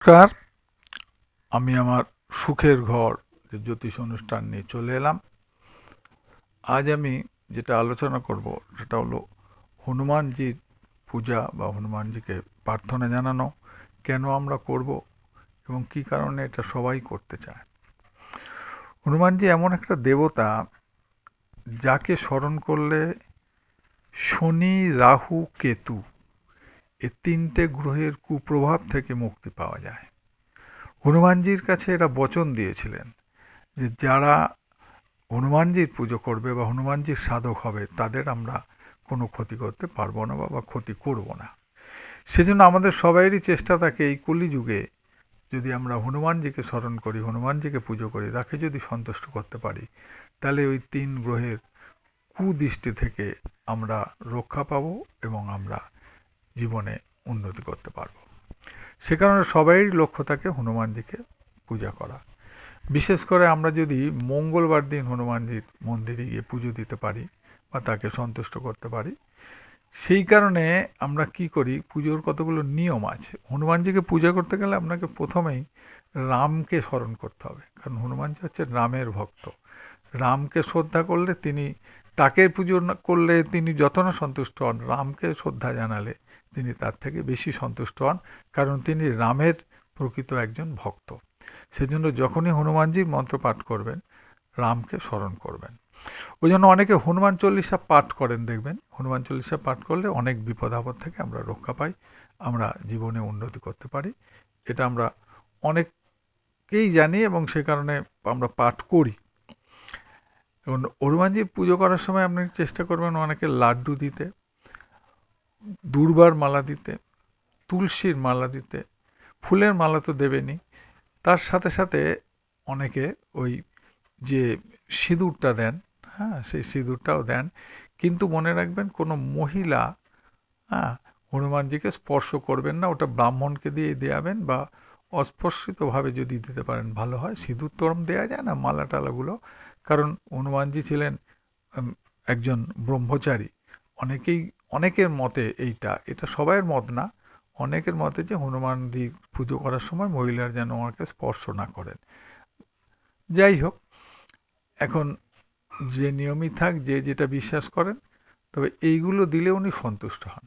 নমস্কার। আমি আমার সুখের ঘর যে জ্যোতিষ অনুষ্ঠান নিয়ে চলে এলাম। আজ আমি যেটা আলোচনা করব সেটা হলো হনুমানজির পূজা বা হনুমানজিকে প্রার্থনা জানানো কেন আমরা করব এবং কী কারণে এটা সবাই করতে চায়। হনুমানজি এমন একটা দেবতা যাকে স্মরণ করলে শনি, রাহু, কেতু এই তিনটে গ্রহের কুপ্রভাব থেকে মুক্তি পাওয়া যায়। হনুমানজির কাছে এরা বচন দিয়েছিলেন যে যারা হনুমানজির পুজো করবে বা হনুমানজির সাধক হবে তাদের আমরা কোনো ক্ষতি করতে পারবো না বা ক্ষতি করব না। সেজন্য আমাদের সবাইয়েরই চেষ্টা থাকে এই কলিযুগে যদি আমরা হনুমানজিকে স্মরণ করি, হনুমানজিকে পুজো করি, তাকে যদি সন্তুষ্ট করতে পারি, তাহলে ওই তিন গ্রহের কুদৃষ্টি থেকে আমরা রক্ষা পাবো এবং আমরা জীবনে উন্নতি করতে পারবো। সে কারণে সবাইয়েরই লক্ষ্য থাকে হনুমানজিকে পূজা করা। বিশেষ করে আমরা যদি মঙ্গলবার দিন হনুমানজির মন্দিরে গিয়ে পুজো দিতে পারি বা তাকে সন্তুষ্ট করতে পারি, সেই কারণে আমরা কি করি, পুজোর কতগুলো নিয়ম আছে। হনুমানজিকে পূজা করতে গেলে আপনাকে প্রথমেই রামকে স্মরণ করতে হবে, কারণ হনুমানজি হচ্ছে রামের ভক্ত। রামকে শ্রদ্ধা করলে তাকে পুজো করলে তিনি যত না সন্তুষ্ট হন, রামকে শ্রদ্ধা জানালে তিনি তার থেকে বেশি সন্তুষ্ট হন, কারণ তিনি রামের প্রকৃত একজন ভক্ত। সেজন্য যখনই হনুমানজির মন্ত্র পাঠ করবেন, রামকে স্মরণ করবেন। ওই জন্য অনেকে হনুমান চল্লিশা পাঠ করেন, দেখবেন হনুমান চল্লিশা পাঠ করলে অনেক বিপদ আপদ থেকে আমরা রক্ষা পাই, আমরা জীবনে উন্নতি করতে পারি। এটা আমরা অনেকেই জানি এবং সে কারণে আমরা পাঠ করি। এবং হনুমানজির পুজো করার সময় আপনি চেষ্টা করবেন অনেকে লাড্ডু দিতে, দুর্বার মালা দিতে, তুলসীর মালা দিতে, ফুলের মালা তো দেবেনই, তার সাথে সাথে অনেকে ওই যে সিঁদুরটা দেন, হ্যাঁ, সেই সিঁদুরটাও দেন। কিন্তু মনে রাখবেন কোনো মহিলা, হ্যাঁ, হনুমানজিকে স্পর্শ করবেন না, ওটা ব্রাহ্মণকে দিয়ে দেয়াবেন বা অস্পর্শিতভাবে যদি দিতে পারেন ভালো হয়। সিঁদুর তো ওরম দেওয়া যায় না, মালা টালাগুলো, কারণ হনুমানজি ছিলেন উম, একজন ব্রহ্মচারী। অনেকের মতে এটা সবাইয়ের মত না, অনেকের মতে যে হনুমানজি পুজো করার সময় মহিলার যেন ওনাকে স্পর্শ না করেন। যাই হোক, এখন যে নিয়মই থাক, যে যেটা বিশ্বাস করেন, তবে এইগুলো দিলে উনি সন্তুষ্ট হন।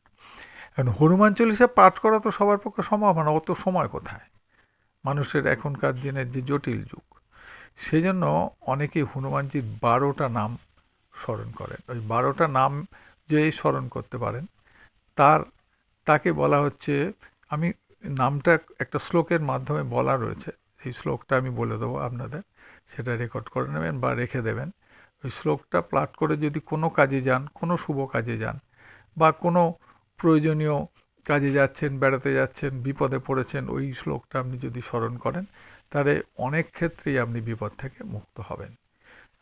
এখন হনুমান চল্লিশা পাঠ করা তো সবার পক্ষে সম্ভব না, অত সময় কোথায়, মানুষের এখনকার দিনের যে জটিল যুগ। সেজন্য অনেকেই হনুমানজির 12টা নাম স্মরণ করেন। ওই 12টা নাম যে স্মরণ করতে পারেন, তার তাকে বলা হচ্ছে, আমি নামটা একটা শ্লোকের মাধ্যমে বলা রয়েছে, এই শ্লোকটা আমি বলে দেবো আপনাদের, সেটা রেকর্ড করে নেবেন বা রেখে দেবেন। ওই শ্লোকটা পাঠ করে যদি কোনো কাজে যান, কোনো শুভ কাজে যান বা কোনো প্রয়োজনীয় কাজে যাচ্ছেন, বেড়াতে যাচ্ছেন, বিপদে পড়েছেন, ওই শ্লোকটা আপনি যদি স্মরণ করেন, তাহলে অনেক ক্ষেত্রেই আপনি বিপদ থেকে মুক্ত হবেন।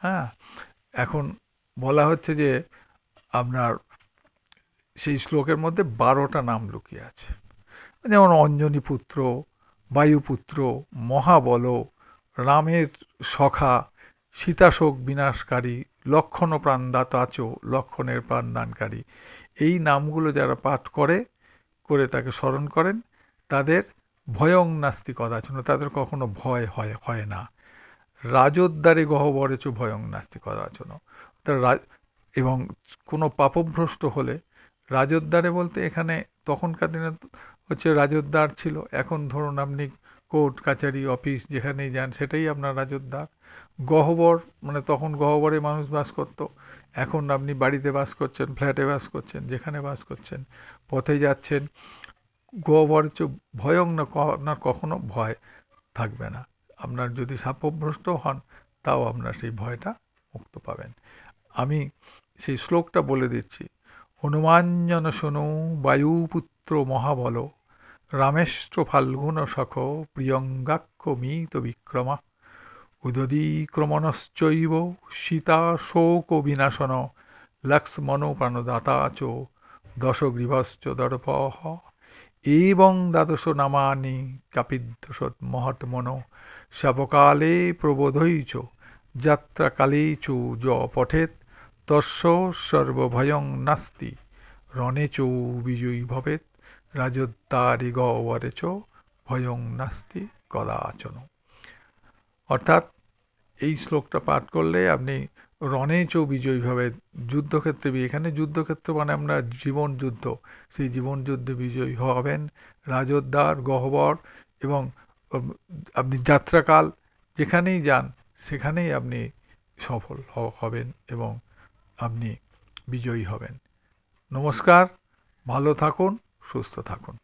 হ্যাঁ, এখন বলা হচ্ছে যে আপনার সেই শ্লোকের মধ্যে 12টা নাম লুকিয়ে আছে, যেমন অঞ্জনী পুত্র, বায়ুপুত্র, মহাবল, রামের সখা, সীতাশোক বিনাশকারী, লক্ষণ প্রাণদাতাচ, লক্ষণের প্রাণদানকারী। এই নামগুলো যারা পাঠ করে তাকে স্মরণ করেন, তাদের ভয়ং নাস্তি কদাচন, তাদের কখনো ভয় হয় না। রাজোদ্ধারে গহ্বরেচ ভয়ং নাস্তি কদাচন। এবং কোনো পাপভ্রষ্ট হলে, রাজোদ্ধারে বলতে এখানে তখনকার দিনে হচ্ছে রাজোদ্ধার ছিল, এখন ধরুন আপনি কোর্ট কাছারি অফিস যেখানেই যান সেটাই আপনার রাজোদ্ধার। গহ্বর মানে তখন গহ্বরে মানুষ বাস করতো, এখন আপনি বাড়িতে বাস করছেন, ফ্ল্যাটে বাস করছেন, যেখানে বাস করছেন, পথে যাচ্ছেন, গহ্বর হচ্ছে ভয়ং না, আপনার কখনো ভয় থাকবে না। আপনার যদি শাপগ্রস্ত হন, তাও আপনার সেই ভয়টা মুক্ত পাবেন। আমি সেই শ্লোকটা বলে দিচ্ছি। হনুমাঞ্জন শোনো, বায়ুপুত্র মহাবল, রামেশ্চ ফাল্গুন সখ, প্রিয়ঙ্গাক্ষ মিত বিক্রমা, উদধীক্রমণশ্চৈব সীতা শোক বিনাশন, লক্ষ্মণ প্রাণদাতা চ দশগ্রীভশ্চ দর্পঃ, এবং দ্বাদশ নামানি কাপিদ্ধসৎ মহাত্মন, শাবকালে প্রবোধৈচ যাত্রাকালে চ য পঠেৎ, তস্য সর্বভয়ং নাস্তি, রণে চ বিজয়ী ভবেৎ, রাজোদ্ধারে গহ্বরে চ ভয়ং নাস্তি কদাচন। অর্থাৎ এই শ্লোকটা পাঠ করলে আপনি রণেচও বিজয়ী হবে, যুদ্ধক্ষেত্রে এখানে যুদ্ধক্ষেত্র মানে আমরা জীবন যুদ্ধ, সেই জীবন যুদ্ধে বিজয়ী হবেন। রাজোদ্ধার গহ্বর এবং আপনি যাত্রাকাল যেখানেই যান সেখানেই আপনি সফল হবেন এবং আপনি বিজয়ী হবেন। নমস্কার, ভালো থাকুন, সুস্থ থাকুন।